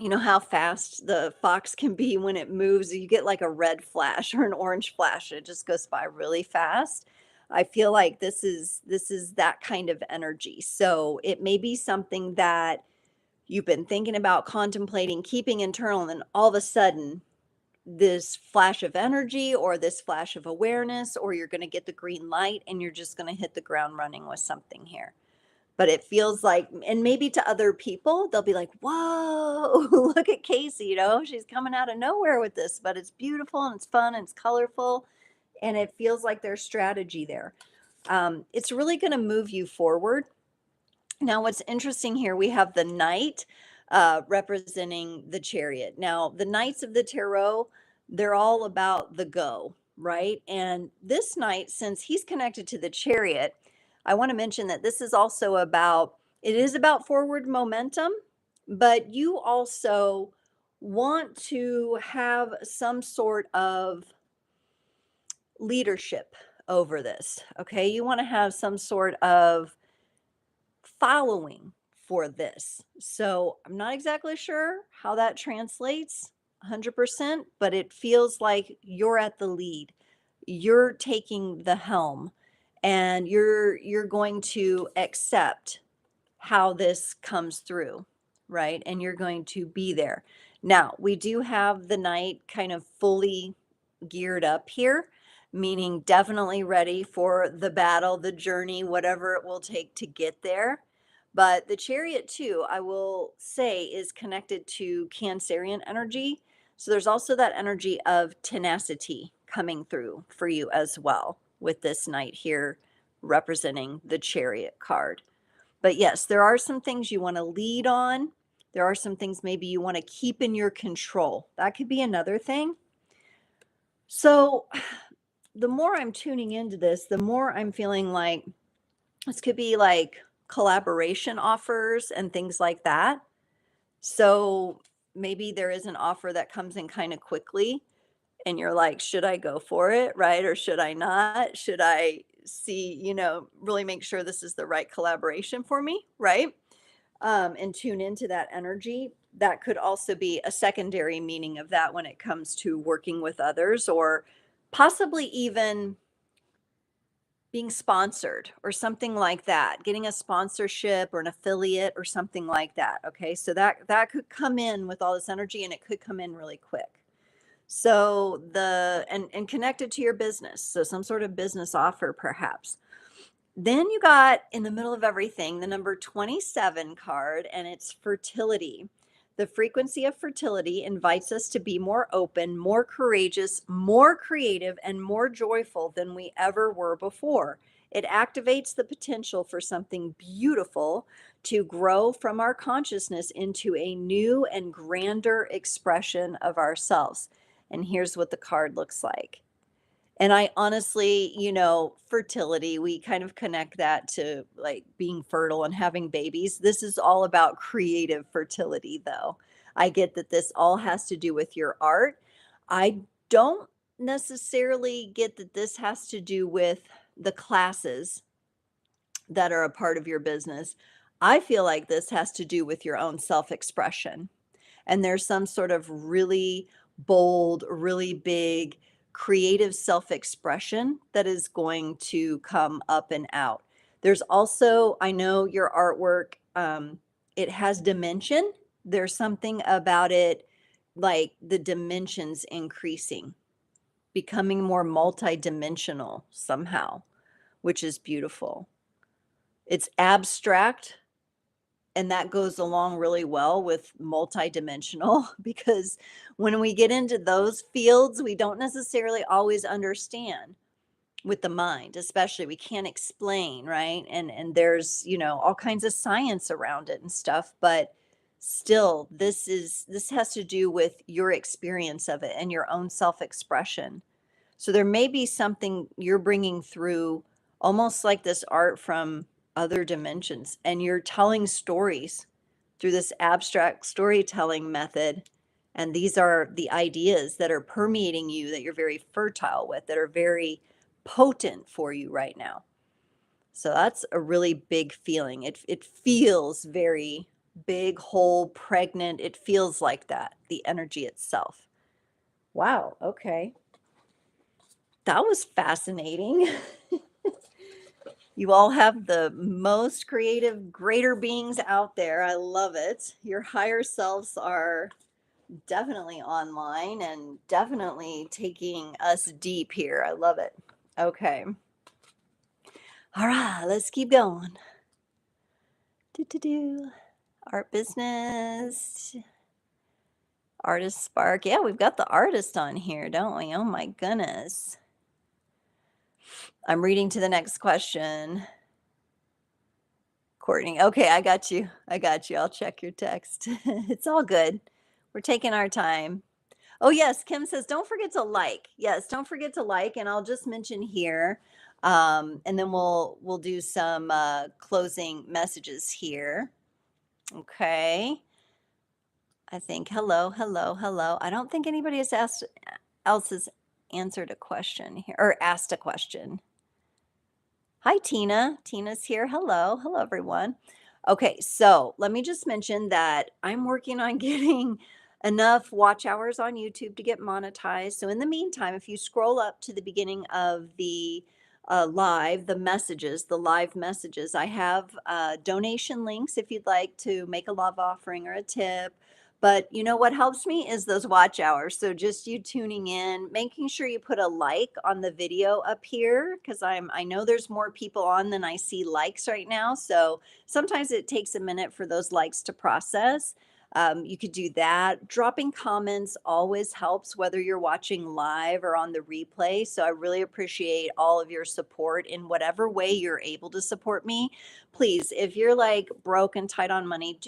You know how fast the fox can be when it moves? You get like a red flash or an orange flash. It just goes by really fast. I feel like this is that kind of energy. So it may be something that you've been thinking about, contemplating, keeping internal, and then all of a sudden this flash of energy or this flash of awareness, or you're going to get the green light and you're just going to hit the ground running with something here. But it feels like, and maybe to other people, they'll be like, whoa, look at Casey, you know, she's coming out of nowhere with this, but it's beautiful and it's fun and it's colorful. And it feels like there's strategy there. It's really going to move you forward. Now, what's interesting here, we have the Knight representing the Chariot. Now, the Knights of the Tarot, they're all about the go, right? And this Knight, since he's connected to the Chariot, I want to mention that this is also about, it is about forward momentum, but you also want to have some sort of leadership over this, okay? You want to have some sort of following for this. So I'm not exactly sure how that translates 100%, but it feels like you're at the lead. You're taking the helm and you're going to accept how this comes through, right? And you're going to be there. Now, we do have the Knight kind of fully geared up here, meaning definitely ready for the battle, the journey, whatever it will take to get there. But the Chariot, too, I will say, is connected to Cancerian energy. So there's also that energy of tenacity coming through for you as well with this Knight here representing the Chariot card. But yes, there are some things you want to lead on. There are some things maybe you want to keep in your control. That could be another thing. So the more I'm tuning into this, the more I'm feeling like this could be like collaboration offers and things like that. So maybe there is an offer that comes in kind of quickly and you're like, should I go for it? Right. Or should I not? Should I see, really make sure this is the right collaboration for me? Right. And tune into that energy. That could also be a secondary meaning of that when it comes to working with others or possibly even being sponsored or something like that, getting a sponsorship or an affiliate or something like that. Okay. So that could come in with all this energy and it could come in really quick. So and connected to your business. So some sort of business offer perhaps. Then you got in the middle of everything the number 27 card, and it's fertility. The frequency of fertility invites us to be more open, more courageous, more creative, and more joyful than we ever were before. It activates the potential for something beautiful to grow from our consciousness into a new and grander expression of ourselves. And here's what the card looks like. And I honestly, fertility, we kind of connect that to like being fertile and having babies. This is all about creative fertility, though. I get that this all has to do with your art. I don't necessarily get that this has to do with the classes that are a part of your business. I feel like this has to do with your own self expression and there's some sort of really bold, really big creative self expression that is going to come up and out. There's also, I know your artwork, it has dimension. There's something about it like the dimensions increasing, becoming more multidimensional somehow, which is beautiful. It's abstract, and that goes along really well with multidimensional because when we get into those fields, we don't necessarily always understand with the mind, especially we can't explain, right? And there's, all kinds of science around it and stuff, but still this has to do with your experience of it and your own self-expression. So there may be something you're bringing through almost like this art from other dimensions, and you're telling stories through this abstract storytelling method. And these are the ideas that are permeating you that you're very fertile with, that are very potent for you right now. So that's a really big feeling. It feels very big, whole, pregnant. It feels like that, the energy itself. Wow. Okay. That was fascinating. You all have the most creative, greater beings out there. I love it. Your higher selves are definitely online and definitely taking us deep here. I love it. Okay. All right, let's keep going. Do. Art business. Artist spark. Yeah, we've got the artist on here, don't we? Oh my goodness. I'm reading to the next question. Courtney. Okay, I got you. I got you. I'll check your text. It's all good. We're taking our time. Oh, yes. Kim says, don't forget to like. Yes, don't forget to like. And I'll just mention here. And then we'll do some closing messages here. Okay. I think hello. I don't think anybody else has answered a question here or asked a question. Hi, Tina. Tina's here. Hello, everyone. Okay, so let me just mention that I'm working on getting enough watch hours on YouTube to get monetized. So in the meantime, if you scroll up to the beginning of the the live messages, I have donation links if you'd like to make a love offering or a tip. But what helps me is those watch hours. So just you tuning in, making sure you put a like on the video up here because I know there's more people on than I see likes right now. So sometimes it takes a minute for those likes to process. You could do that. Dropping comments always helps, whether you're watching live or on the replay. So I really appreciate all of your support in whatever way you're able to support me. Please, if you're like broke and tight on money,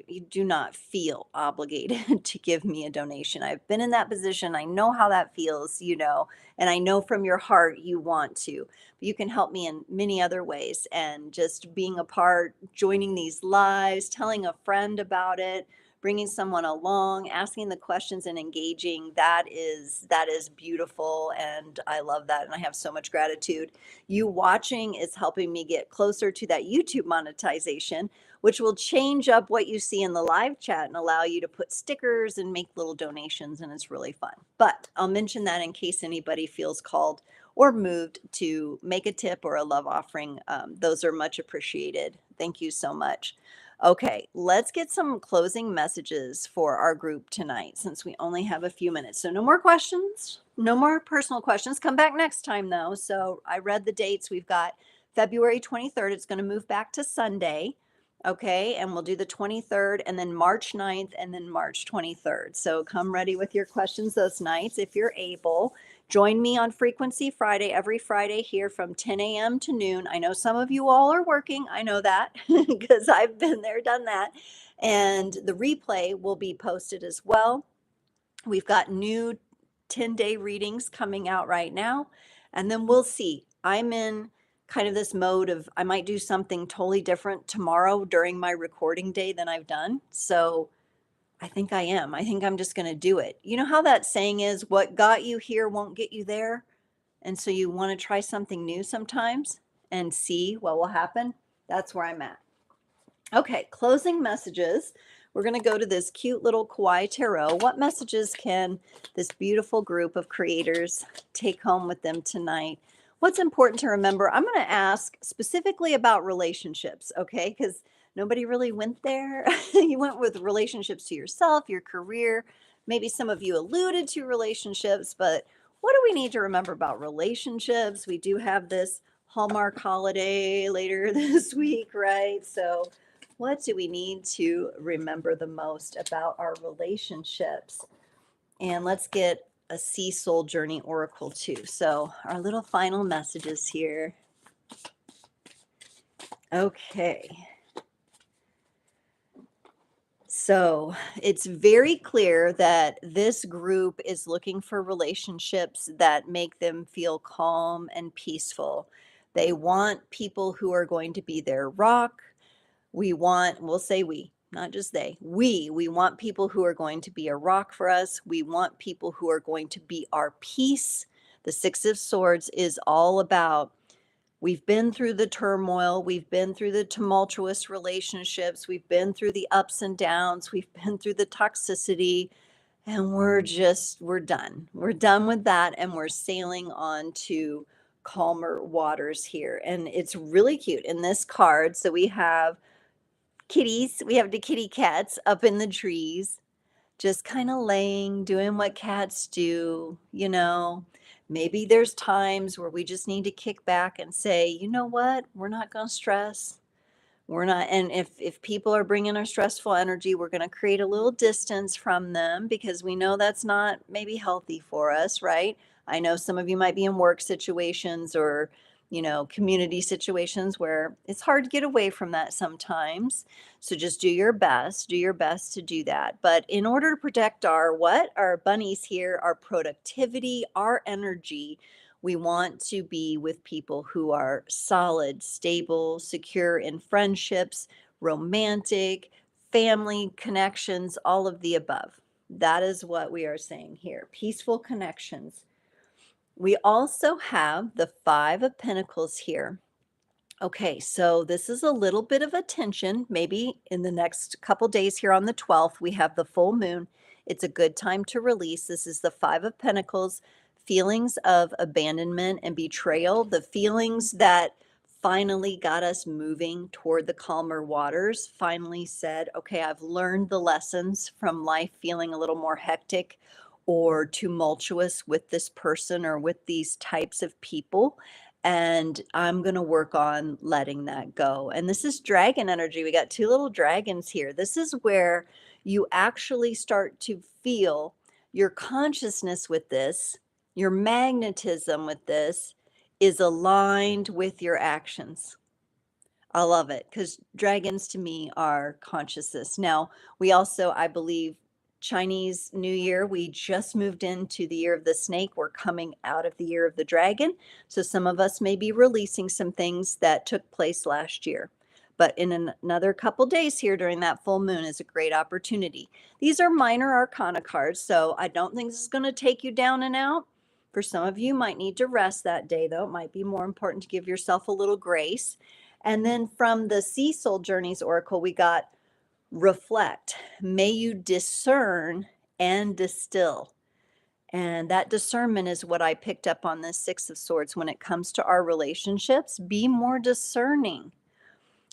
you do not feel obligated to give me a donation. I've been in that position. I know how that feels, and I know from your heart you want to. But you can help me in many other ways, and just being a part, joining these lives, telling a friend about it, bringing someone along, asking the questions and engaging, that is beautiful, and I love that, and I have so much gratitude. You watching is helping me get closer to that YouTube monetization, which will change up what you see in the live chat and allow you to put stickers and make little donations, and it's really fun. But I'll mention that in case anybody feels called or moved to make a tip or a love offering. Those are much appreciated. Thank you so much. Okay, let's get some closing messages for our group tonight since we only have a few minutes. So, no more questions, no more personal questions. Come back next time, though. So, I read the dates. We've got February 23rd. It's going to move back to Sunday. Okay, and we'll do the 23rd and then March 9th and then March 23rd. So, come ready with your questions those nights if you're able. Join me on Frequency Friday, every Friday here from 10 a.m. to noon. I know some of you all are working. I know that because I've been there, done that. And the replay will be posted as well. We've got new 10-day readings coming out right now. And then we'll see. I'm in kind of this mode of I might do something totally different tomorrow during my recording day than I've done. So I think I am. I think I'm just going to do it. You know how that saying is, what got you here won't get you there? And so you want to try something new sometimes and see what will happen. That's where I'm at. Okay, closing messages. We're going to go to this cute little Kawaii Tarot. What messages can this beautiful group of creators take home with them tonight? What's important to remember? I'm going to ask specifically about relationships, okay? Because nobody really went there. You went with relationships to yourself, your career. Maybe some of you alluded to relationships, but what do we need to remember about relationships? We do have this Hallmark holiday later this week, right? So, what do we need to remember the most about our relationships? And let's get a Sea Soul Journey Oracle too. So, our little final messages here. Okay. So it's very clear that this group is looking for relationships that make them feel calm and peaceful. They want people who are going to be their rock. We'll say we, not just they, we want people who are going to be a rock for us. We want people who are going to be our peace. The Six of Swords is all about we've been through the turmoil, we've been through the tumultuous relationships, we've been through the ups and downs, we've been through the toxicity, and we're done. We're done with that, and we're sailing on to calmer waters here. And it's really cute in this card. So we have kitties, we have the kitty cats up in the trees, just kind of laying, doing what cats do, you know. Maybe there's times where we just need to kick back and say, you know what, we're not going to stress. We're not, and if people are bringing our stressful energy, we're going to create a little distance from them because we know that's not maybe healthy for us, right? I know some of you might be in work situations or, you know, community situations where it's hard to get away from that sometimes. So just do your best to do that. But in order to protect our bunnies here, our productivity, our energy, we want to be with people who are solid, stable, secure in friendships, romantic, family connections, all of the above. That is what we are saying here. Peaceful connections. We also have the Five of Pentacles here. Okay, so this is a little bit of a tension. Maybe in the next couple days here on the 12th, we have the full moon. It's a good time to release. This is the Five of Pentacles, feelings of abandonment and betrayal, the feelings that finally got us moving toward the calmer waters, finally said, okay, I've learned the lessons from life feeling a little more hectic or tumultuous with this person or with these types of people. And I'm going to work on letting that go. And this is dragon energy. We got two little dragons here. This is where you actually start to feel your consciousness with this, your magnetism with this is aligned with your actions. I love it because dragons to me are consciousness. Now, we also, I believe, Chinese New Year, we just moved into the year of the snake. We're coming out of the year of the dragon. So some of us may be releasing some things that took place last year. but in another couple days here during that full moon is a great opportunity. These are minor arcana cards, so I don't think this is going to take you down and out. For some of you, might need to rest that day, though. It might be more important to give yourself a little grace. And then from the Sea Soul Journeys Oracle, we got reflect. May you discern and distill. And that discernment is what I picked up on this Six of Swords when it comes to our relationships. Be more discerning.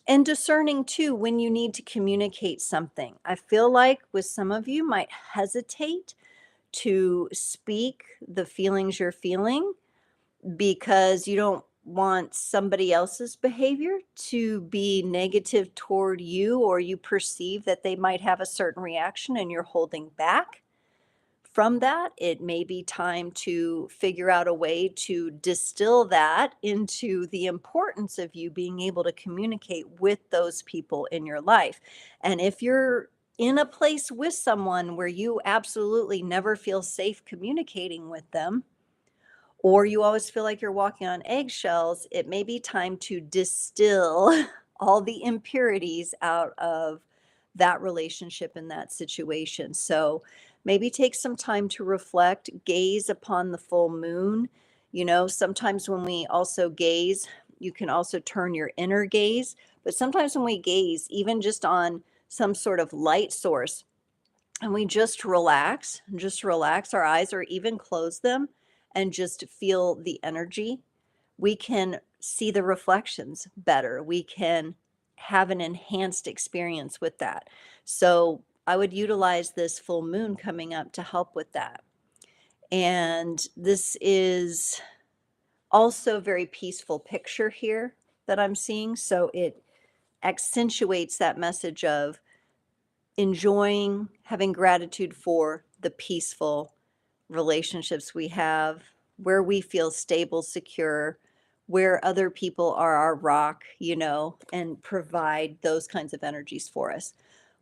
And discerning too when you need to communicate something. I feel like with some of you might hesitate to speak the feelings you're feeling because you don't want somebody else's behavior to be negative toward you, or you perceive that they might have a certain reaction and you're holding back from that. It may be time to figure out a way to distill that into the importance of you being able to communicate with those people in your life. And if you're in a place with someone where you absolutely never feel safe communicating with them, or you always feel like you're walking on eggshells, it may be time to distill all the impurities out of that relationship and that situation. So maybe take some time to reflect, gaze upon the full moon. You know, sometimes when we also gaze, you can also turn your inner gaze. But sometimes when we gaze, even just on some sort of light source, and we just relax our eyes or even close them and just feel the energy, we can see the reflections better. We can have an enhanced experience with that. So I would utilize this full moon coming up to help with that. And this is also a very peaceful picture here that I'm seeing. So it accentuates that message of enjoying, having gratitude for the peaceful relationships we have, where we feel stable, secure, where other people are our rock, you know, and provide those kinds of energies for us.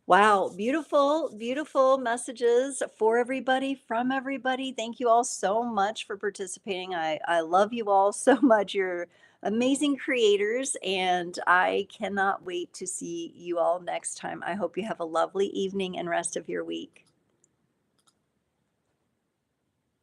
Wow, beautiful, beautiful messages for everybody, from everybody. Thank you all so much for participating. I love you all so much. You're amazing creators, and I cannot wait to see you all next time. I hope you have a lovely evening and rest of your week.